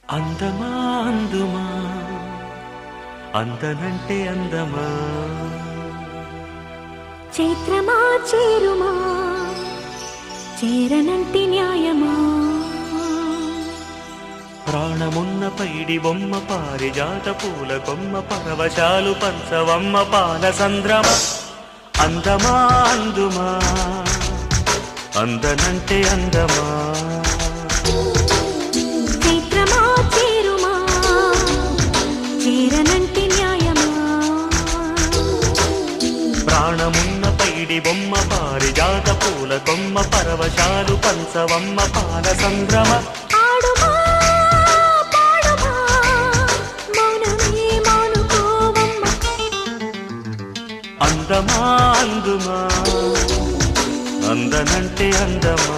అందమా అందుమా అందనంటే అందమా చైత్రమా చేరుమా చేరనంటి న్యాయమా ప్రాణమున్న పైడి బొమ్మ పారిజాత పూల కొమ్మ పరవశాలు పంచవమ్మ పాల సంద్రమ అందమా అందుమా అందనంటే అందమా చైత్రమా చేరుమా చేరనంటి న్యాయమా ప్రాణమున్న పైడి బొమ్మ పారిజాత పూల కొమ్మ పరవశాలు పంచవమ్మ పాల సంద్రమ ఆడుమా పాడుమా మౌనమే మౌనుకోవమ్మ అందమా అందుమా అందనంటే అందమా